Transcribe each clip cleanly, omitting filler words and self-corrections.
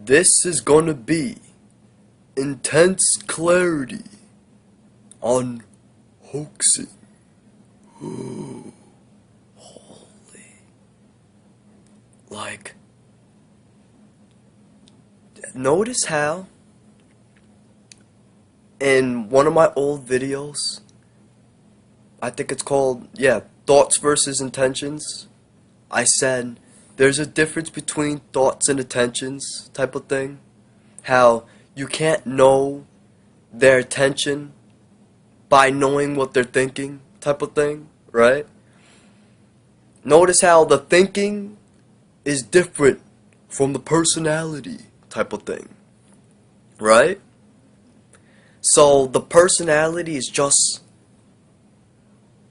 This is gonna be intense clarity on hoaxing. Holy. Like, notice how in one of my old videos, I think it's called, Thoughts versus Intentions, I said there's a difference between thoughts and intentions type of thing. How you can't know their intention by knowing what they're thinking type of thing, right? Notice how the thinking is different from the personality type of thing, right? So the personality is just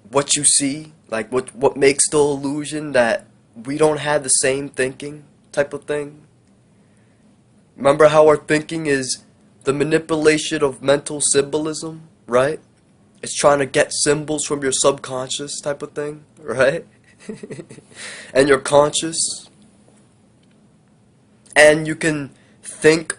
what you see, like what makes the illusion that we don't have the same thinking type of thing. Remember how our thinking is the manipulation of mental symbolism, right? It's trying to get symbols from your subconscious type of thing, right? And your conscious. And you can think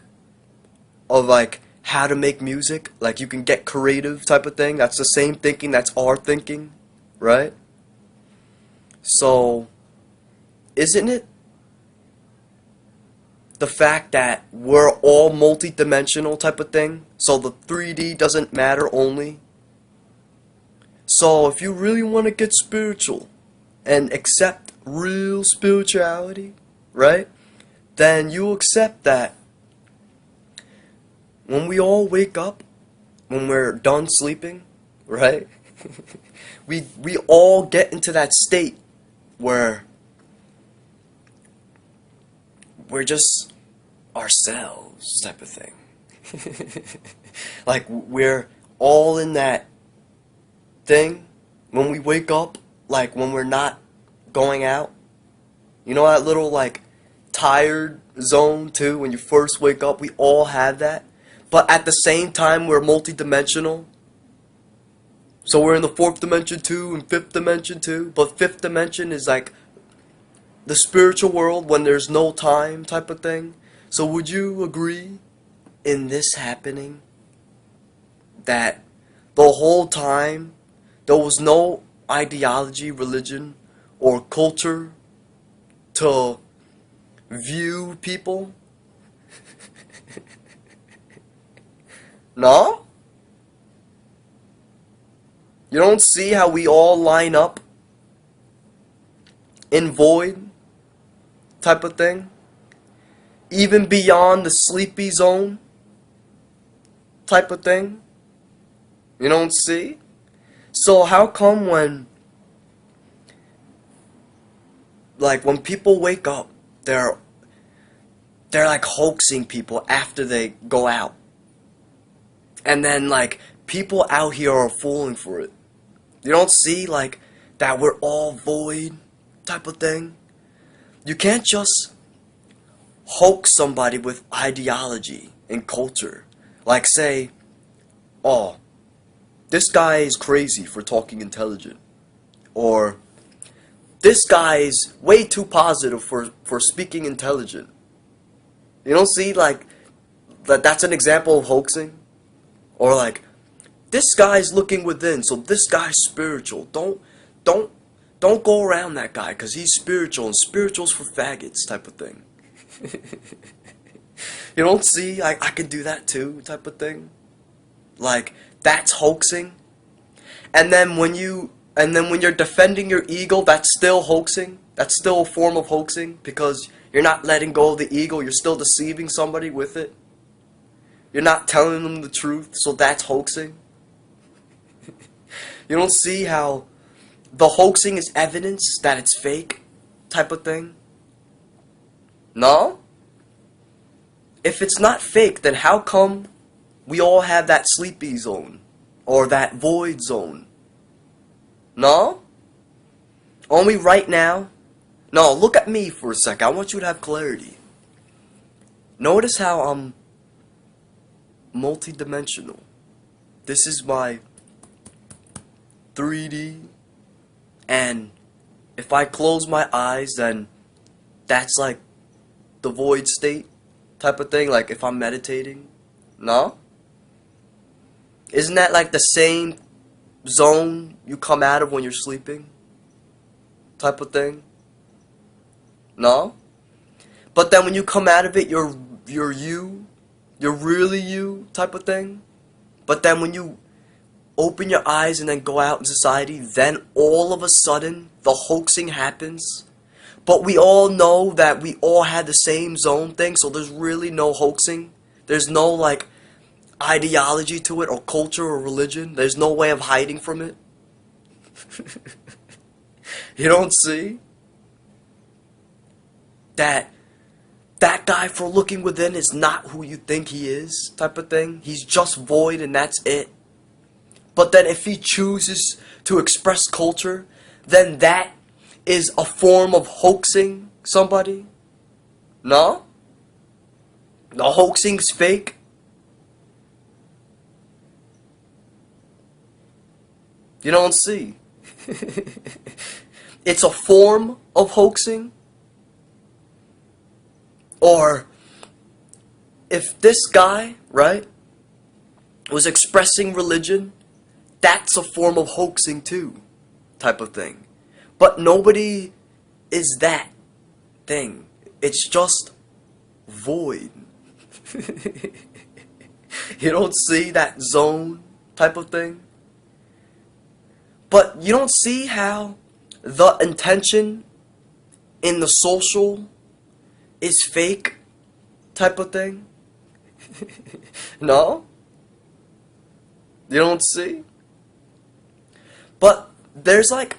of like how to make music, like you can get creative type of thing. That's the same thinking, that's our thinking, right? So, isn't it the fact that we're all multi-dimensional type of thing? So the 3D doesn't matter only. So if you really want to get spiritual and accept real spirituality, right? Then you accept that when we all wake up, when we're done sleeping, right? we all get into that state where we're just ourselves type of thing. Like we're all in that thing when we wake up, like when we're not going out. You know that little like tired zone too when you first wake up? We all have that. But at the same time we're multi-dimensional. So we're in the fourth dimension too and fifth dimension too. But fifth dimension is like the spiritual world when there's no time type of thing. So would you agree in this happening that the whole time there was no ideology, religion, or culture to view people? No? You don't see how we all line up in void type of thing? Even beyond the sleepy zone type of thing? You don't see? So how come when people wake up, they're like hoaxing people after they go out. And then like people out here are falling for it. You don't see like that we're all void type of thing? You can't just hoax somebody with ideology and culture. Like say, oh, this guy is crazy for talking intelligent. Or this guy is way too positive for speaking intelligent. You don't see like that's an example of hoaxing? Or like, this guy's looking within, so this guy's spiritual. Don't don't go around that guy because he's spiritual and spiritual's for faggots type of thing. You don't see I can do that too type of thing? Like that's hoaxing. And then when you're defending your ego, that's still hoaxing. That's still a form of hoaxing because you're not letting go of the ego, you're still deceiving somebody with it. You're not telling them the truth, so that's hoaxing. You don't see how the hoaxing is evidence that it's fake type of thing? No? If it's not fake, then how come we all have that sleepy zone? Or that void zone? No? Only right now? No, look at me for a second. I want you to have clarity. Notice how I'm multi-dimensional. This is my 3D, and if I close my eyes, then that's like the void state. type of thing, like if I'm meditating? No? Isn't that like the same zone you come out of when you're sleeping? Type of thing? No? But then when you come out of it, you're you. You're really you type of thing. But then when you open your eyes and then go out in society, then all of a sudden the hoaxing happens. But we all know that we all had the same zone thing, so there's really no hoaxing. There's no like ideology to it or culture or religion. There's no way of hiding from it. You don't see that that guy for looking within is not who you think he is type of thing. He's just void and that's it. But then if he chooses to express culture, then that is a form of hoaxing somebody. No? The hoaxing's fake. You don't see. It's a form of hoaxing. Or if this guy, right, was expressing religion, that's a form of hoaxing too, type of thing. But nobody is that thing. It's just void. You don't see that zone type of thing? But you don't see how the intention in the social is fake type of thing? No? You don't see? But there's like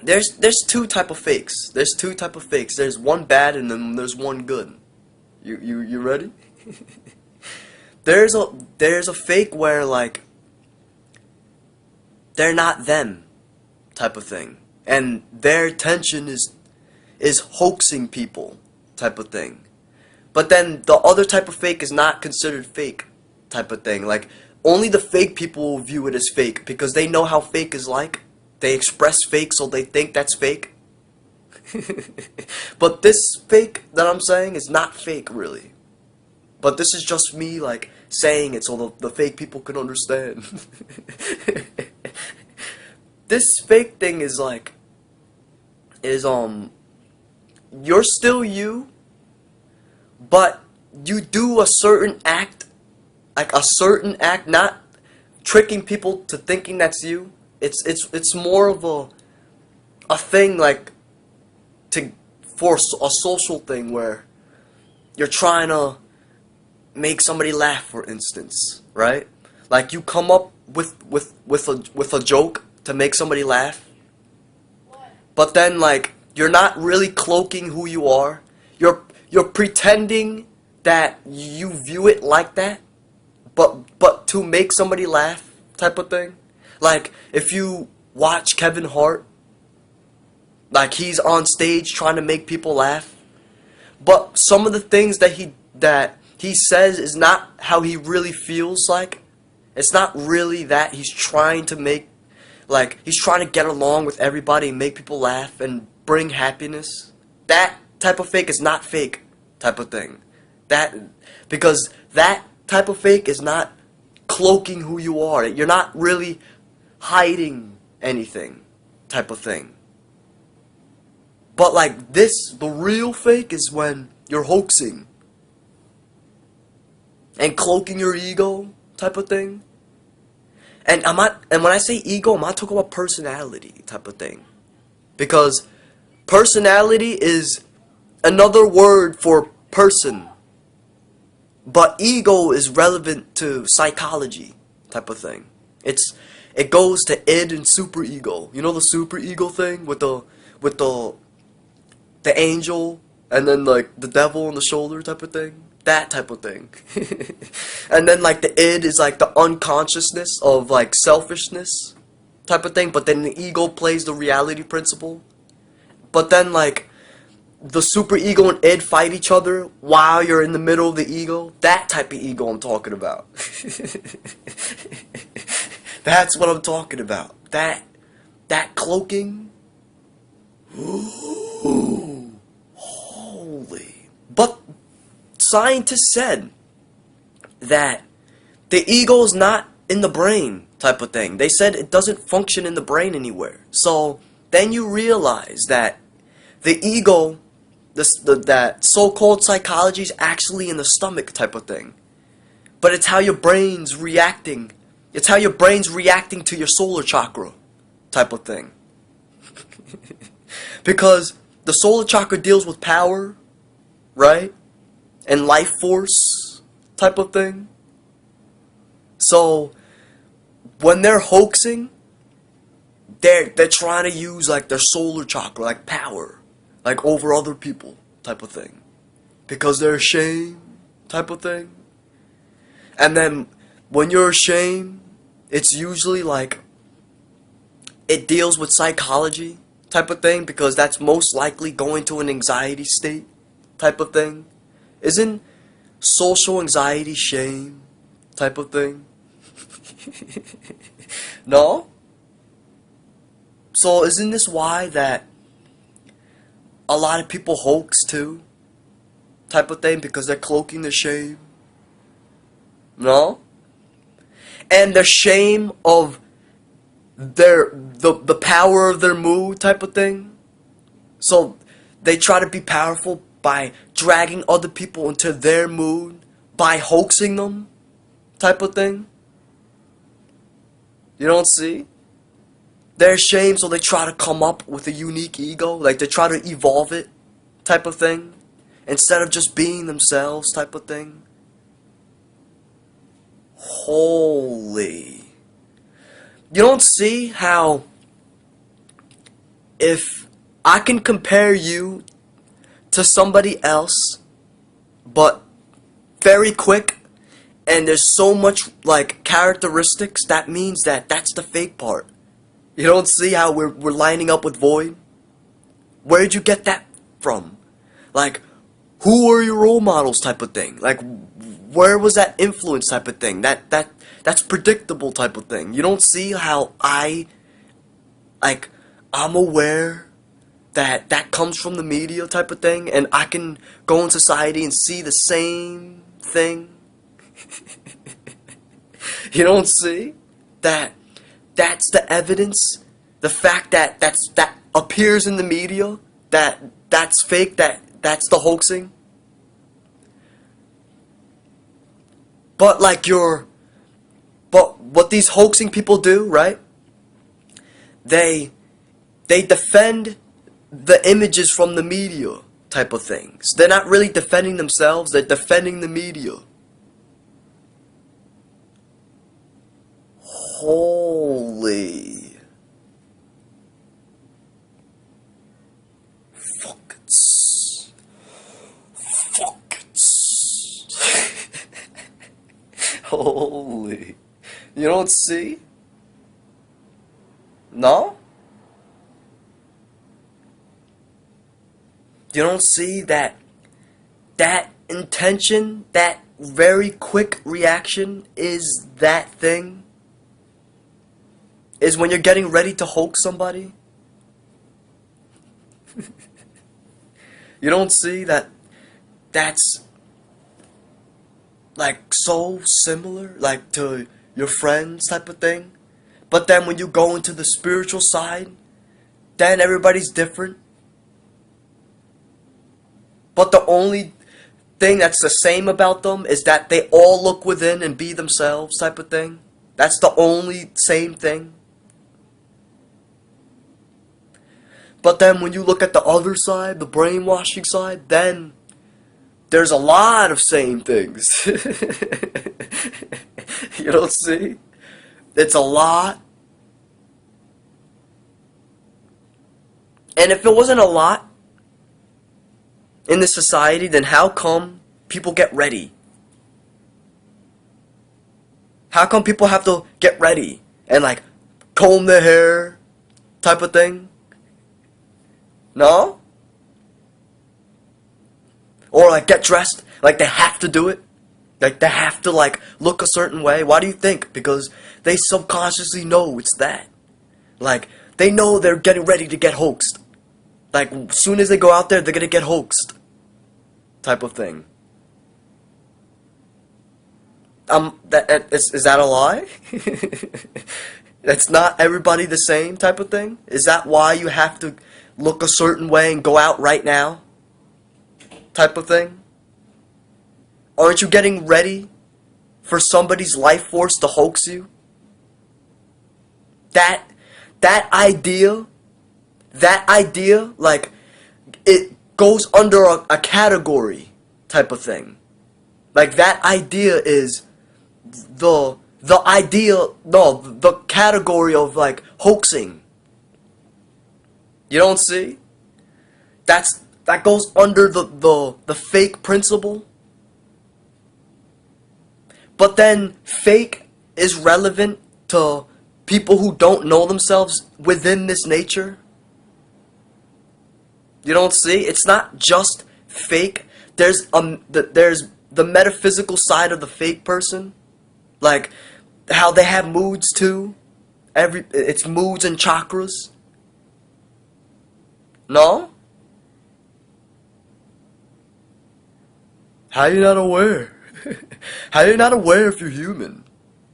there's two type of fakes. There's two type of fakes. There's one bad and then there's one good. You ready? There's a fake where like they're not them type of thing. And their intention is hoaxing people type of thing. But then the other type of fake is not considered fake type of thing. Like only the fake people will view it as fake because they know how fake is like. They express fake so they think that's fake. But this fake that I'm saying is not fake really. But this is just me like saying it so the fake people can understand. This fake thing is like you're still you, but you do a certain act, like a certain act, not tricking people to thinking that's you. It's more of a thing like to force a social thing where you're trying to make somebody laugh, for instance, right? Like you come up with a joke to make somebody laugh, but then like you're not really cloaking who you are. You're pretending that you view it like that, but to make somebody laugh type of thing. Like if you watch Kevin Hart, like he's on stage trying to make people laugh, but some of the things that he says is not how he really feels like. It's not really that he's trying to make, like he's trying to get along with everybody and make people laugh and bring happiness. That type of fake is not fake type of thing. Because that type of fake is not cloaking who you are. You're not really hiding anything type of thing. But like this, the real fake is when you're hoaxing and cloaking your ego type of thing. And when I say ego, I'm not talking about personality type of thing. Because personality is another word for person. But ego is relevant to psychology type of thing. It goes to id and superego. You know the superego thing with the angel and then like the devil on the shoulder type of thing? That type of thing. And then like the id is like the unconsciousness of like selfishness type of thing, but then the ego plays the reality principle. But then like the superego and id fight each other while you're in the middle of the ego. That type of ego I'm talking about. That's what I'm talking about. That cloaking. Ooh, holy. But scientists said that the ego is not in the brain type of thing. They said it doesn't function in the brain anywhere. So then you realize that the ego, that so-called psychology is actually in the stomach type of thing. But it's how your brain's reacting. It's how your brain's reacting to your solar chakra type of thing. Because the solar chakra deals with power, right? And life force type of thing. So when they're hoaxing, they're trying to use like their solar chakra, like power, like over other people type of thing. Because they're ashamed type of thing. And then when you're ashamed, it's usually like it deals with psychology type of thing, because that's most likely going to an anxiety state type of thing. Isn't social anxiety shame type of thing? No? So isn't this why that a lot of people hoax too? Type of thing, because they're cloaking their shame? No? And the shame of the power of their mood type of thing. So they try to be powerful by dragging other people into their mood, by hoaxing them type of thing. You don't see? They're ashamed, so they try to come up with a unique ego, like they try to evolve it type of thing, instead of just being themselves type of thing. Holy. You don't see how if I can compare you to somebody else, but very quick, and there's so much like characteristics, that means that that's the fake part. You don't see how we're lining up with Void? Where'd you get that from? Like, who are your role models type of thing? Like, where was that influence type of thing? That's predictable type of thing. You don't see how I'm aware that that comes from the media type of thing, and I can go in society and see the same thing. You don't see that that's the evidence, the fact that that appears in the media, that's fake, that's the hoaxing. But but what these hoaxing people do, right? They defend the images from the media type of things. They're not really defending themselves, they're defending the media. Holy. Fuck it. Fuck it. Holy. You don't see? No? You don't see that intention, that very quick reaction is that thing? Is when you're getting ready to hoax somebody? You don't see that that's like so similar, like to your friends type of thing? But then when you go into the spiritual side, then everybody's different. But the only thing that's the same about them is that they all look within and be themselves type of thing. That's the only same thing. But then when you look at the other side, the brainwashing side, then there's a lot of same things. You don't see? It's a lot. And if it wasn't a lot in this society, then how come people get ready? How come people have to get ready and like comb their hair type of thing? No? Or like get dressed, like they have to do it? Like they have to like look a certain way? Why do you think? Because they subconsciously know it's that. Like they know they're getting ready to get hoaxed. Like as soon as they go out there, they're gonna get hoaxed. Type of thing. Is that a lie? That's not everybody the same type of thing? Is that why you have to look a certain way and go out right now? Type of thing? Aren't you getting ready for somebody's life force to hoax you? That that idea, like, it goes under a category type of thing. Like, that idea is the idea, no, the category of, like, hoaxing. You don't see? That goes under the fake principle. But then fake is relevant to people who don't know themselves within this nature. You don't see? It's not just fake. There's the metaphysical side of the fake person, like how they have moods too. It's moods and chakras. No? How you not aware? How you not aware if you're human?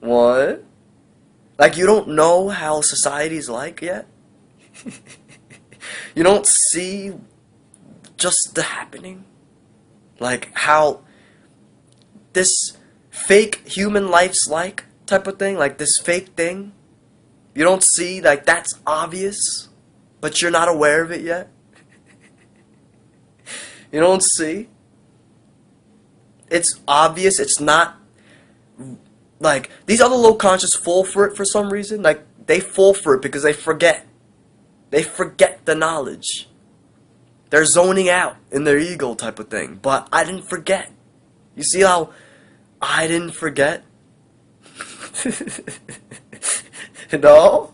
What? Like, you don't know how society's like yet? You don't see just the happening? Like, how this fake human life's like, type of thing? Like, this fake thing? You don't see, like, that's obvious, but you're not aware of it yet? You don't see? It's obvious, it's not, like, these other low conscious fall for it for some reason. Like, they fall for it because they forget. They forget the knowledge. They're zoning out in their ego type of thing. But I didn't forget. You see how I didn't forget? No?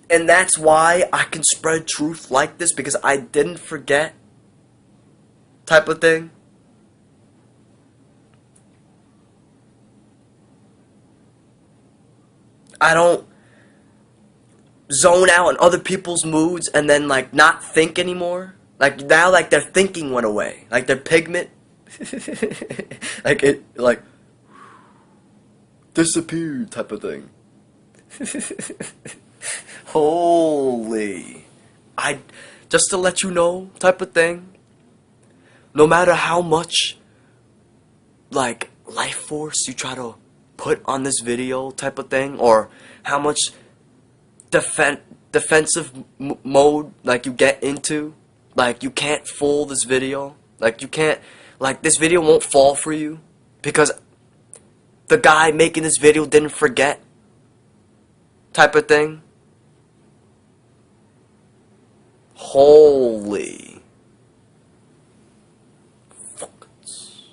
And that's why I can spread truth like this, because I didn't forget type of thing. I don't zone out on other people's moods and then, like, not think anymore. Like, now, like, their thinking went away. Like, their pigment, like, it, like, disappeared type of thing. Holy. Just to let you know type of thing, no matter how much, like, life force you try to put on this video type of thing, or how much defensive mode, like, you get into, like, you can't fool this video, like, you can't, like, this video won't fall for you because the guy making this video didn't forget type of thing. Holy fucks.